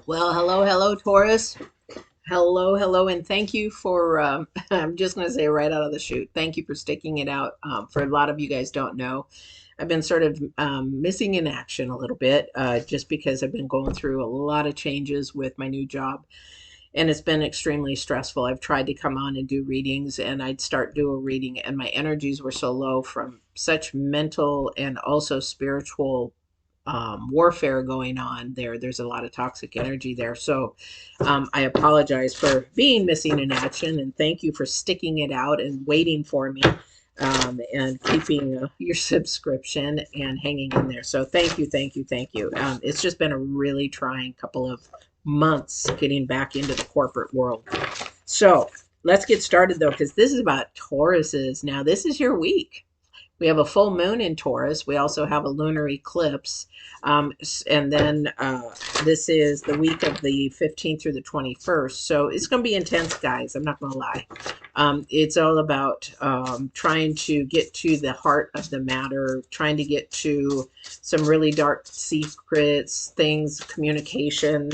Well, hello, Taurus. Hello, and thank you for, I'm just going to say right out of the chute, thank you for sticking it out. For a lot of you guys don't know, I've been sort of missing in action a little bit, just because I've been going through a lot of changes with my new job, and it's been extremely stressful. I've tried to come on and do readings, and I'd start do a reading, and my energies were so low from such mental and also spiritual warfare going on there. There's a lot of toxic energy there. So I apologize for being missing in action, and thank you for sticking it out and waiting for me, and keeping your subscription and hanging in there. So thank you. It's just been a really trying couple of months getting back into the corporate world. So let's get started though, because this is about Tauruses. Now, this is your week. We have a full moon in Taurus. We also have a lunar eclipse. And then this is the week of the 15th through the 21st. So it's going to be intense, guys. I'm not going to lie. It's all about trying to get to the heart of the matter, trying to get to some really dark secrets, things, communication.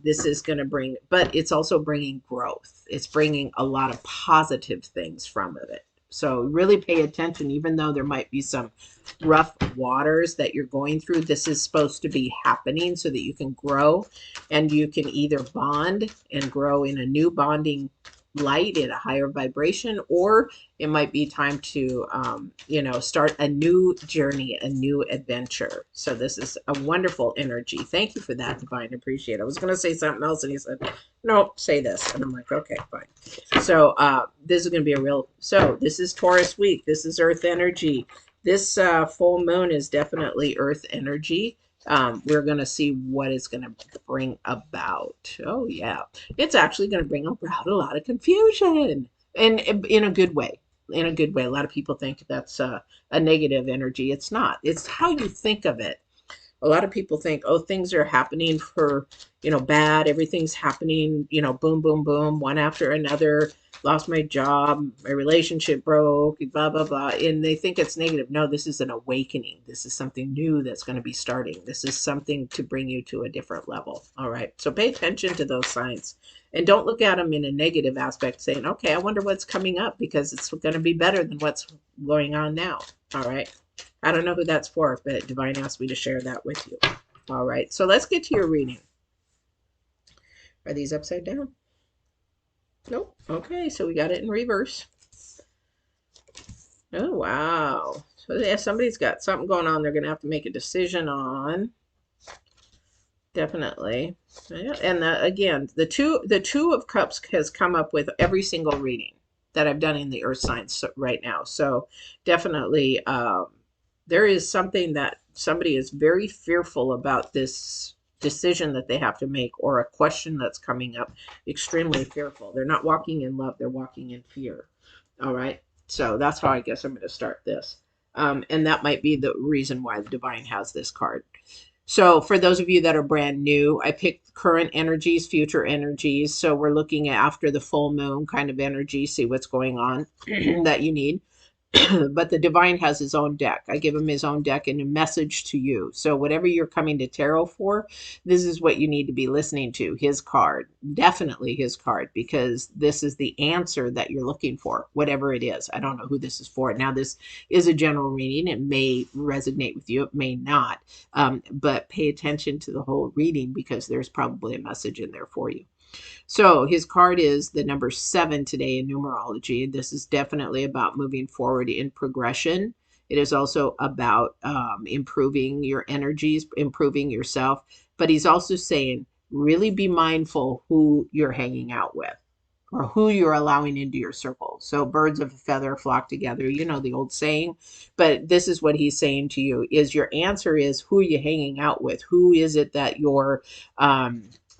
This is going to bring, but it's also bringing growth. It's bringing a lot of positive things from it. So really pay attention, even though there might be some rough waters that you're going through. This is supposed to be happening so that you can grow, and you can either bond and grow in a new bonding light in a higher vibration, or it might be time to start a new journey, a new adventure. So this is a wonderful energy. Thank you for that, Divine. Appreciate it. I was going to say something else, and he said no, say this, and I'm like, okay, fine. So this is going to be this is Taurus week. This is earth energy. This full moon is definitely earth energy. We're going to see what it's going to bring about. Oh, yeah. It's actually going to bring about a lot of confusion, and in a good way. In a good way. A lot of people think that's a negative energy. It's not. It's how you think of it. A lot of people think, oh, things are happening for, bad. Everything's happening, boom, boom, boom, one after another. Lost my job, my relationship broke, blah, blah, blah. And they think it's negative. No, this is an awakening. This is something new that's going to be starting. This is something to bring you to a different level. All right. So pay attention to those signs, and don't look at them in a negative aspect saying, okay, I wonder what's coming up, because it's going to be better than what's going on now. All right. I don't know who that's for, but Divine asked me to share that with you. All right. So let's get to your reading. Are these upside down? Nope. Okay, so we got it in reverse. Oh, wow. So yeah, somebody's got something going on they're going to have to make a decision on. Definitely. Yeah. And again, the two of cups has come up with every single reading that I've done in the earth signs right now. So definitely there is something that somebody is very fearful about, this decision that they have to make, or a question that's coming up. Extremely fearful. They're not walking in love, they're walking in fear. All right. So that's how I guess I'm going to start this. And that might be the reason why the Divine has this card. So for those of you that are brand new, I picked current energies, future energies. So we're looking at after the full moon kind of energy, see what's going on that you need. But the Divine has his own deck. I give him his own deck and a message to you. So whatever you're coming to tarot for, this is what you need to be listening to. His card, definitely his card, because this is the answer that you're looking for, whatever it is. I don't know who this is for. Now, this is a general reading. It may resonate with you. It may not. But pay attention to the whole reading, because there's probably a message in there for you. So his card is the number 7 today in numerology. This is definitely about moving forward in progression. It is also about improving your energies, improving yourself. But he's also saying, really be mindful who you're hanging out with, or who you're allowing into your circle. So birds of a feather flock together, the old saying. But this is what he's saying to you, is your answer is, who are you hanging out with? Who is it that you're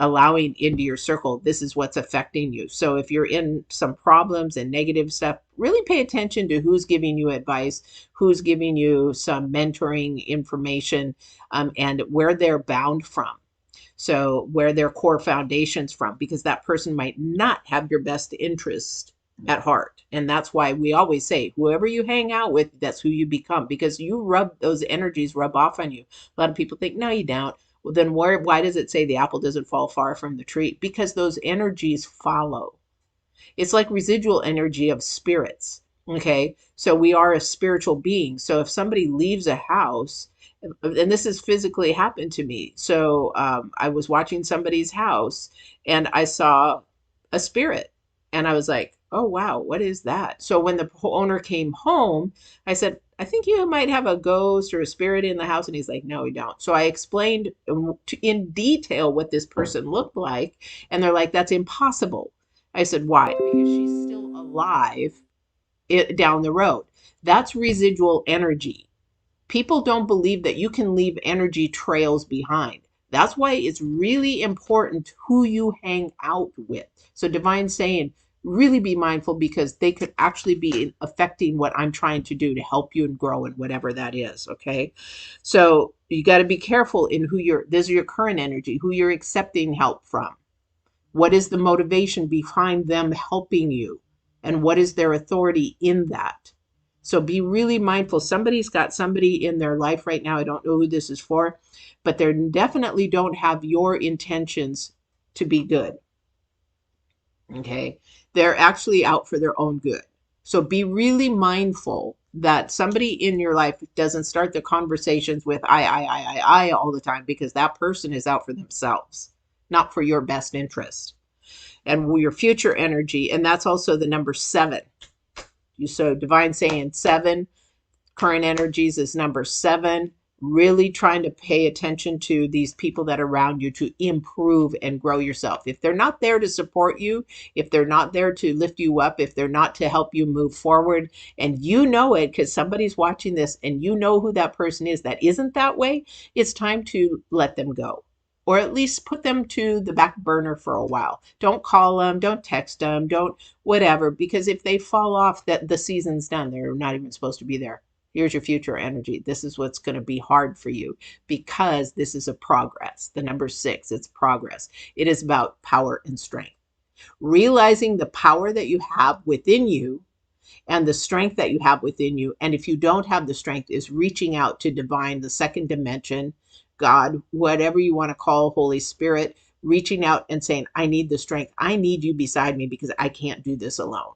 allowing into your circle? This is what's affecting you. So if you're in some problems and negative stuff, really pay attention to who's giving you advice, who's giving you some mentoring information, and where they're bound from. So where their core foundations from, because that person might not have your best interest at heart. And that's why we always say, whoever you hang out with, that's who you become, because those energies rub off on you. A lot of people think, no, you don't. Well, then why does it say the apple doesn't fall far from the tree? Because those energies follow. It's like residual energy of spirits. Okay. So we are a spiritual being. So if somebody leaves a house, and this has physically happened to me. So I was watching somebody's house and I saw a spirit and I was like, oh, wow, what is that? So when the owner came home, I said, I think you might have a ghost or a spirit in the house. And he's like, no, we don't. So I explained in detail what this person looked like. And they're like, that's impossible. I said, why? Because she's still alive down the road. That's residual energy. People don't believe that you can leave energy trails behind. That's why it's really important who you hang out with. So divine saying, really be mindful because they could actually be affecting what I'm trying to do to help you and grow in whatever that is. Okay. So you got to be careful in this is your current energy, who you're accepting help from. What is the motivation behind them helping you? And what is their authority in that? So be really mindful. Somebody's got somebody in their life right now. I don't know who this is for, but they definitely don't have your intentions to be good. Okay. They're actually out for their own good. So be really mindful that somebody in your life doesn't start the conversations with I all the time, because that person is out for themselves, not for your best interest and your future energy. And that's also the number 7. So divine saying 7, current energies is number 7. Really trying to pay attention to these people that are around you to improve and grow yourself. If they're not there to support you, if they're not there to lift you up, if they're not to help you move forward, and you know it because somebody's watching this and you know who that person is that isn't that way, it's time to let them go. Or at least put them to the back burner for a while. Don't call them, don't text them, don't whatever, because if they fall off, that the season's done. They're not even supposed to be there. Here's your future energy. This is what's going to be hard for you because this is a progress. The number 6, it's progress. It is about power and strength. Realizing the power that you have within you and the strength that you have within you. And if you don't have the strength, is reaching out to divine, the second dimension, God, whatever you want to call Holy Spirit, reaching out and saying, I need the strength. I need you beside me because I can't do this alone.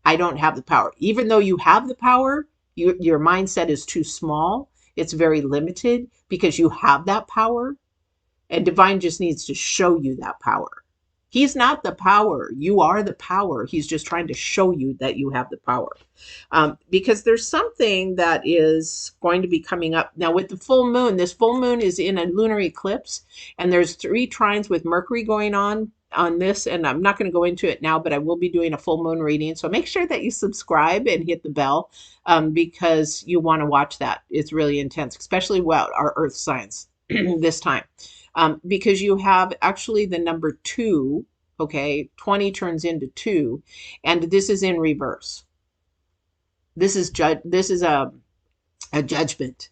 I don't have the power. Even though you have the power, your mindset is too small. It's very limited because you have that power. And divine just needs to show you that power. He's not the power. You are the power. He's just trying to show you that you have the power. Because there's something that is going to be coming up. Now with the full moon, this full moon is in a lunar eclipse. And there's 3 trines with Mercury going on this. And I'm not going to go into it now, but I will be doing a full moon reading. So make sure that you subscribe and hit the bell because you want to watch that. It's really intense, especially our earth signs this time. Because you have actually the number 2, okay, 20 turns into 2, and this is in reverse. This is a judgment,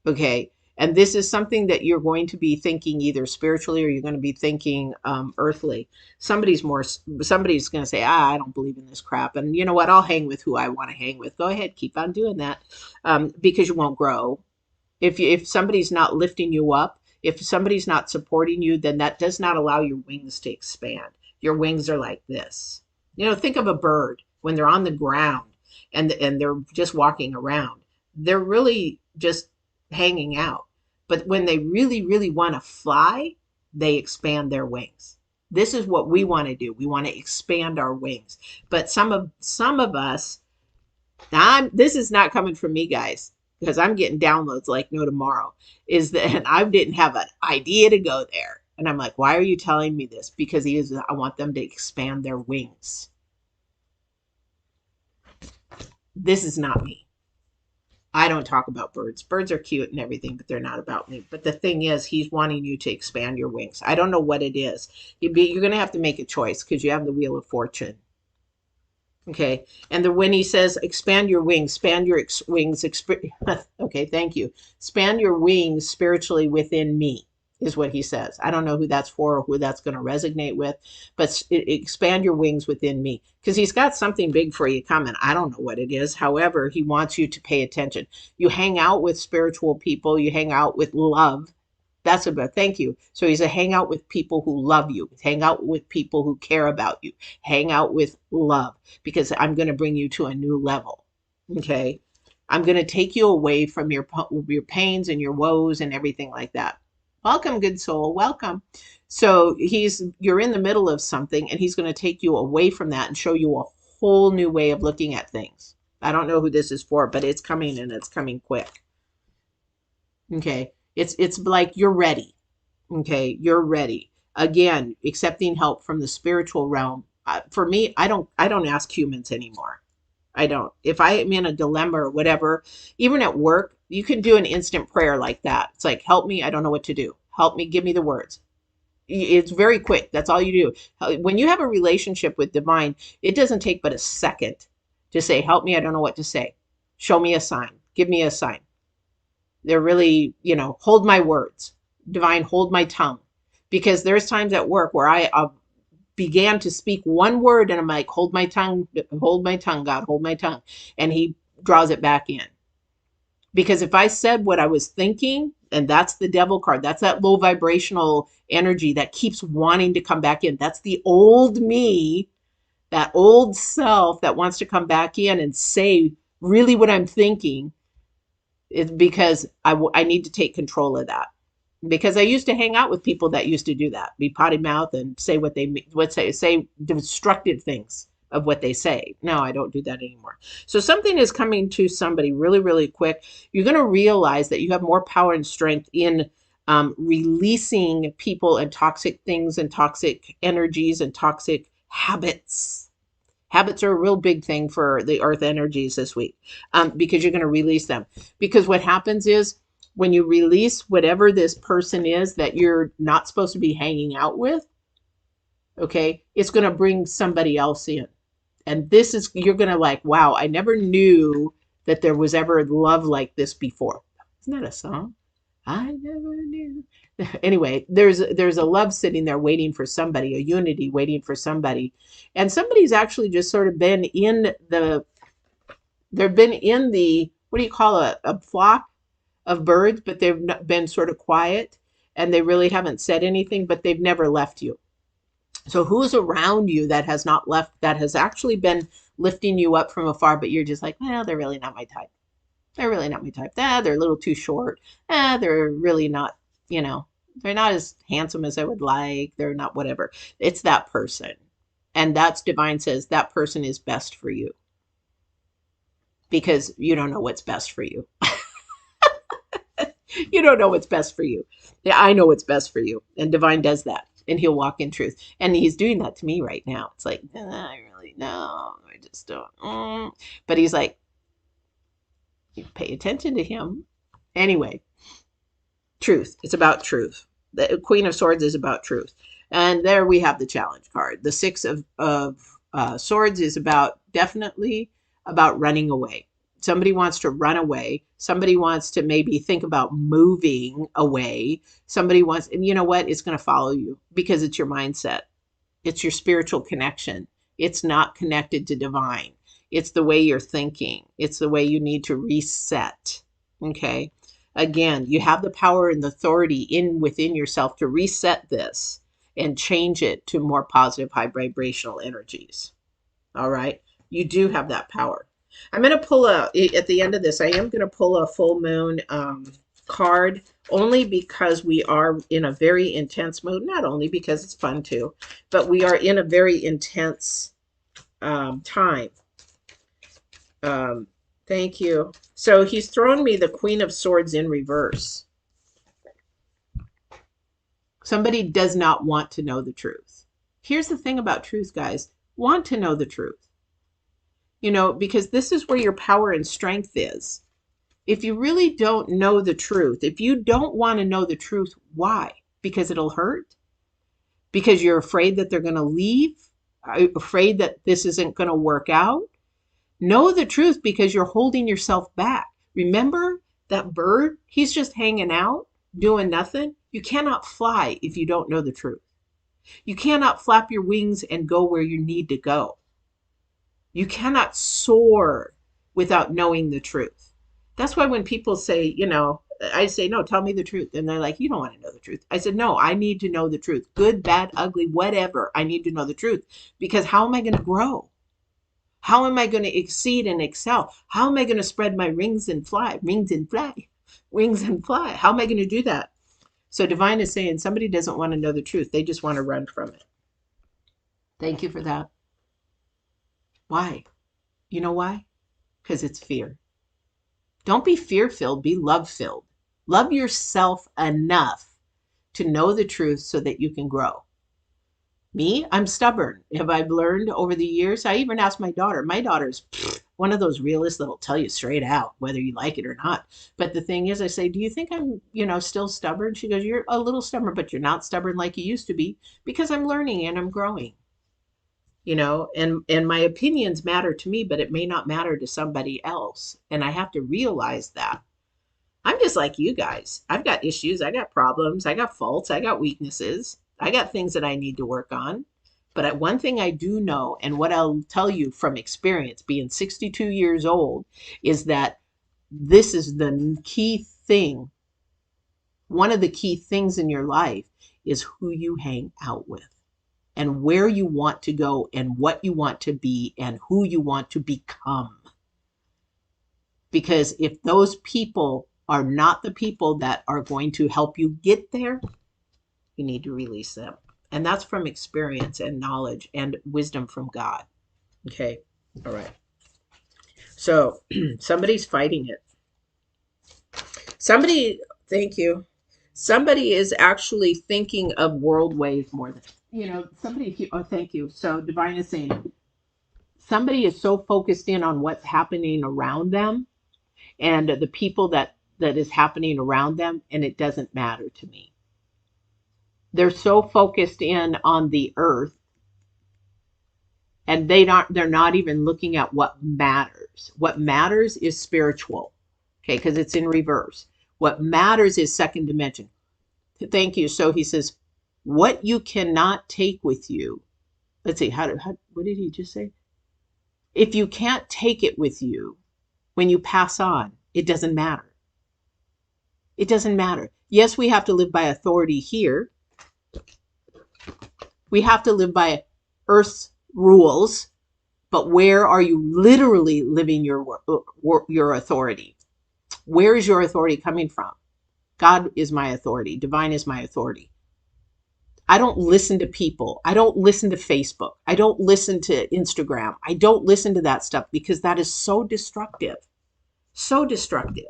okay, and this is something that you're going to be thinking either spiritually or you're going to be thinking earthly. Somebody's going to say, I don't believe in this crap, and you know what? I'll hang with who I want to hang with. Go ahead, keep on doing that, because you won't grow if somebody's not lifting you up. If somebody's not supporting you, then that does not allow your wings to expand. Your wings are like this. Think of a bird when they're on the ground and they're just walking around. They're really just hanging out. But when they really, really want to fly, they expand their wings. This is what we want to do. We want to expand our wings. But some of us, this is not coming from me, guys, because I'm getting downloads like no tomorrow, is that I didn't have an idea to go there. And I'm like, why are you telling me this? Because I want them to expand their wings. This is not me. I don't talk about birds. Birds are cute and everything, but they're not about me. But the thing is, he's wanting you to expand your wings. I don't know what it is. You're going to have to make a choice because you have the Wheel of Fortune. Okay. And when he says expand your wings, expand your wings. Okay. Thank you. Expand your wings spiritually within me is what he says. I don't know who that's for or who that's going to resonate with, but expand your wings within me because he's got something big for you coming. I don't know what it is. However, he wants you to pay attention. You hang out with spiritual people. You hang out with love. That's about, thank you. So he's a hang out with people who love you, hang out with people who care about you, hang out with love, because I'm going to bring you to a new level. Okay. I'm going to take you away from your pains and your woes and everything like that. Welcome, good soul. Welcome. So you're in the middle of something, and he's going to take you away from that and show you a whole new way of looking at things. I don't know who this is for, but it's coming, and it's coming quick. Okay. It's like you're ready. Okay. You're ready. Again, accepting help from the spiritual realm. For me, I don't ask humans anymore. I don't. If I am in a dilemma or whatever, even at work, you can do an instant prayer like that. It's like, help me. I don't know what to do. Help me. Give me the words. It's very quick. That's all you do. When you have a relationship with divine, it doesn't take but a second to say, help me. I don't know what to say. Show me a sign. Give me a sign. They're really, hold my words. Divine, hold my tongue. Because there's times at work where I began to speak one word and I'm like, hold my tongue, God, hold my tongue. And he draws it back in. Because if I said what I was thinking, and that's the devil card, that's that low vibrational energy that keeps wanting to come back in. That's the old me, that old self that wants to come back in and say really what I'm thinking. It's because I need to take control of that. Because I used to hang out with people that used to do that, be potty mouth and say what they would say destructive things of what they say. No, I don't do that anymore. So something is coming to somebody really, really quick. You're going to realize that you have more power and strength in releasing people and toxic things and toxic energies and toxic habits. Habits are a real big thing for the earth energies this week, because you're going to release them. Because what happens is when you release whatever this person is that you're not supposed to be hanging out with, okay, it's going to bring somebody else in. And you're going to like, wow, I never knew that there was ever love like this before. Isn't that a song? I never knew. Anyway, there's a love sitting there waiting for somebody, a unity waiting for somebody. And somebody's actually just sort of been in they've been in the, what do you call a flock of birds, but they've been sort of quiet and they really haven't said anything, but they've never left you. So who's around you that has not left, that has actually been lifting you up from afar, but you're just like, well, they're really not my type. They're really not my type. They're a little too short. They're really not, they're not as handsome as I would like. They're not whatever. It's that person. And that's divine says that person is best for you because you don't know what's best for you. You don't know what's best for you. Yeah, I know what's best for you. And divine does that. And he'll walk in truth. And he's doing that to me right now. It's like, I really know. I just don't. But he's like, you pay attention to him. Anyway, truth. It's about truth. The Queen of Swords is about truth. And there we have the challenge card. The Six of Swords is definitely about running away. Somebody wants to run away. Somebody wants to maybe think about moving away. Somebody wants, and you know what? It's going to follow you because it's your mindset. It's your spiritual connection. It's not connected to divine. It's the way you're thinking. It's the way you need to reset. Okay. Again, you have the power and the authority within yourself to reset this and change it to more positive, high vibrational energies. All right. You do have that power. I'm going to pull at the end of this, I am going to pull a full moon card only because we are in a very intense mood. Not only because it's fun too, but we are in a very intense time. Thank you. So he's thrown me the Queen of Swords in reverse. Somebody does not want to know the truth. Here's the thing about truth, guys. Want to know the truth. Because this is where your power and strength is. If you really don't know the truth, if you don't want to know the truth, why? Because it'll hurt? Because you're afraid that they're going to leave? Afraid that this isn't going to work out? Know the truth because you're holding yourself back. Remember that bird? He's just hanging out, doing nothing. You cannot fly if you don't know the truth. You cannot flap your wings and go where you need to go. You cannot soar without knowing the truth. That's why when people say, I say, no, tell me the truth. And they're like, you don't want to know the truth. I said, no, I need to know the truth. Good, bad, ugly, whatever. I need to know the truth, because how am I going to grow? How am I going to exceed and excel? How am I going to spread my wings and fly? Wings and fly. Wings and fly. How am I going to do that? So divine is saying somebody doesn't want to know the truth. They just want to run from it. Thank you for that. Why? You know why? Because it's fear. Don't be fear-filled, be love-filled. Love yourself enough to know the truth so that you can grow. Me, I'm stubborn. Have I learned over the years? I even asked my daughter. My daughter's one of those realists that'll tell you straight out whether you like it or not. But the thing is, I say, do you think I'm, still stubborn? She goes, you're a little stubborn, but you're not stubborn like you used to be, because I'm learning and I'm growing. And my opinions matter to me, but it may not matter to somebody else. And I have to realize that. I'm just like you guys. I've got issues, I got problems, I got faults, I got weaknesses, I got things that I need to work on. But one thing I do know, and what I'll tell you from experience, being 62 years old, is that this is the key thing. One of the key things in your life is who you hang out with, and where you want to go, and what you want to be, and who you want to become. Because if those people are not the people that are going to help you get there, you need to release them. And that's from experience and knowledge and wisdom from God. Okay. All right. So somebody's fighting it. Thank you. Somebody is actually thinking of world ways more than, thank you. So divine is saying somebody is so focused in on what's happening around them and the people that is happening around them, and it doesn't matter to me. They're so focused in on the earth, and they're not even looking at what matters. What matters is spiritual, okay, because it's in reverse. What matters is second dimension. Thank you. So he says, what you cannot take with you. Let's see, what did he just say? If you can't take it with you when you pass on, it doesn't matter. It doesn't matter. Yes, we have to live by authority here. We have to live by Earth's rules, but where are you literally living your authority? Where is your authority coming from? God is my authority. Divine is my authority. I don't listen to people. I don't listen to Facebook. I don't listen to Instagram. I don't listen to that stuff, because that is so destructive. So destructive.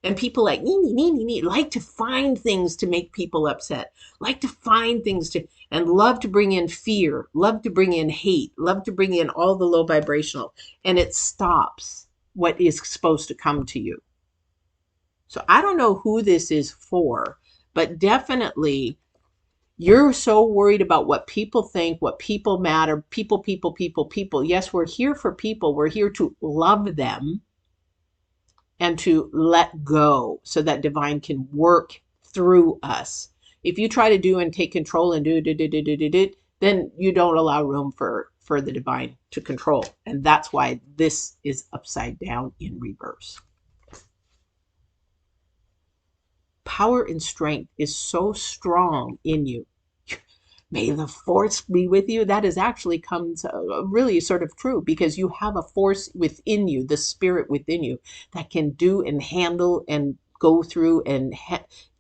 And people like like to find things to make people upset, like to find things and love to bring in fear, love to bring in hate, love to bring in all the low vibrational, and it stops what is supposed to come to you. So I don't know who this is for, but definitely you're so worried about what people think, what people matter, people. Yes, we're here for people. We're here to love them and to let go so that divine can work through us. If you try to do and take control and do, then you don't allow room for the divine to control. And that's why this is upside down in reverse. Power and strength is so strong in you. May the force be with you. That is actually comes really sort of true, because you have a force within you, the spirit within you, that can do and handle and go through and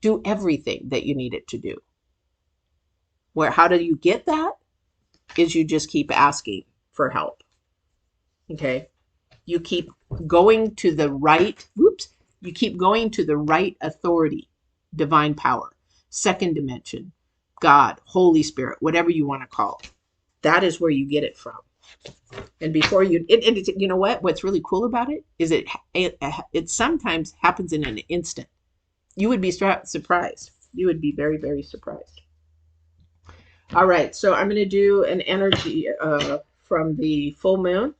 do everything that you need it to do. How do you get that? Is you just keep asking for help. Okay. You keep going to the right, you keep going to the right authority, divine power, second dimension, God, Holy Spirit, whatever you want to call it. That is where you get it from. And before you, you know what's really cool about it is it sometimes happens in an instant. You would be surprised. You would be very, very surprised. All right. So I'm going to do an energy from the full moon.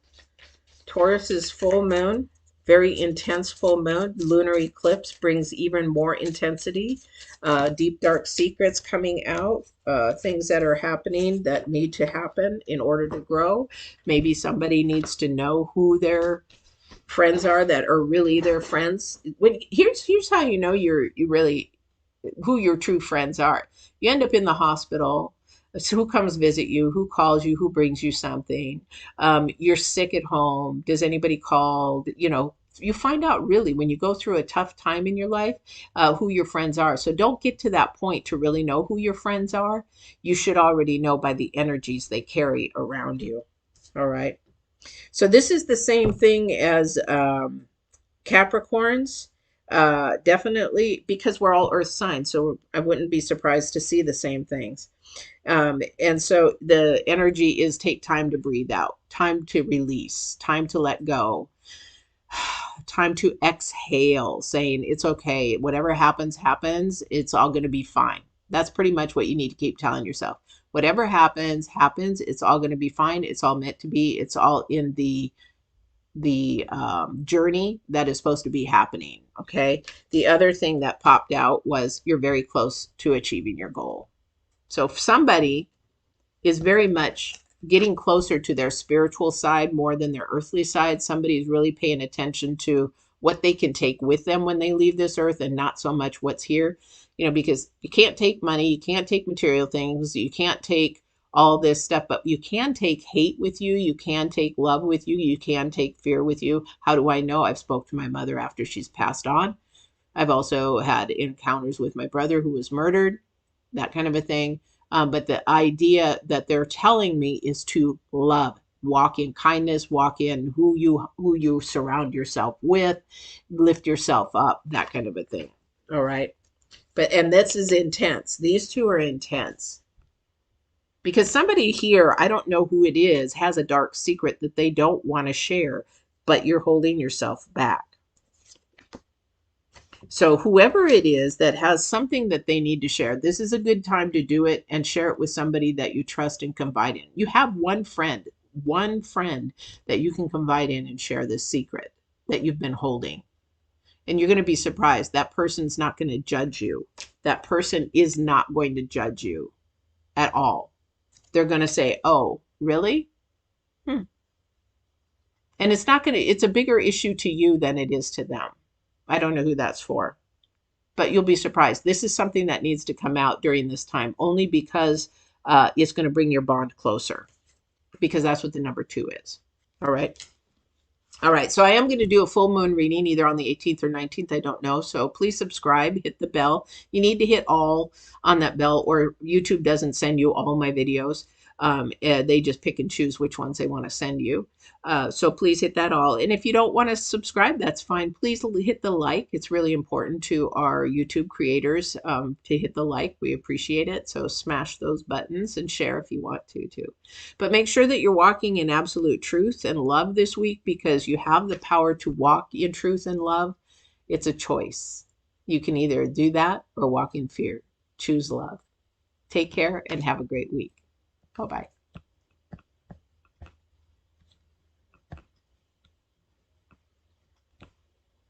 Taurus's full moon, very intense full moon. Lunar eclipse brings even more intensity. Deep, dark secrets coming out. Things that are happening that need to happen in order to grow. Maybe somebody needs to know who they're friends are that are really their friends. Here's how you know you really who your true friends are. You end up in the hospital. So who comes visit you? Who calls you? Who brings you something? You're sick at home. Does anybody call? You know, you find out really when you go through a tough time in your life who your friends are. So don't get to that point to really know who your friends are. You should already know by the energies they carry around you. All right. So this is the same thing as Capricorns, definitely because we're all earth signs. So I wouldn't be surprised to see the same things. And so the energy is take time to breathe out, time to release, time to let go, time to exhale, saying it's okay. Whatever happens, happens. It's all going to be fine. That's pretty much what you need to keep telling yourself. Whatever happens, happens. It's all going to be fine. It's all meant to be. It's all in the journey that is supposed to be happening. Okay. The other thing that popped out was you're very close to achieving your goal. So if somebody is very much getting closer to their spiritual side more than their earthly side, somebody is really paying attention to what they can take with them when they leave this earth and not so much what's here, you know, because you can't take money, you can't take material things, you can't take all this stuff, but you can take hate with you, you can take love with you, you can take fear with you. How do I know? I've spoke to my mother after she's passed on. I've also had encounters with my brother who was murdered, that kind of a thing. But the idea that they're telling me is to love, walk in kindness, walk in who you surround yourself with, lift yourself up, that kind of a thing. All right. And this is intense. These two are intense because somebody here, I don't know who it is, has a dark secret that they don't want to share, but you're holding yourself back. So whoever it is that has something that they need to share, this is a good time to do it and share it with somebody that you trust and confide in. You have one friend that you can confide in and share this secret that you've been holding. And you're going to be surprised. That person's not going to judge you. That person is not going to judge you at all. They're going to say, "Oh, really?" Hmm. And it's a bigger issue to you than it is to them. I don't know who that's for. But you'll be surprised. This is something that needs to come out during this time only because it's going to bring your bond closer because that's what the number 2 is. All right. All right. So I am going to do a full moon reading either on the 18th or 19th. I don't know. So please subscribe, hit the bell. You need to hit all on that bell or YouTube doesn't send you all my videos. They just pick and choose which ones they want to send you. So please hit that all. And if you don't want to subscribe, that's fine. Please hit the like. It's really important to our YouTube creators to hit the like. We appreciate it. So smash those buttons and share if you want to too. But make sure that you're walking in absolute truth and love this week because you have the power to walk in truth and love. It's a choice. You can either do that or walk in fear. Choose love. Take care and have a great week. Bye-bye.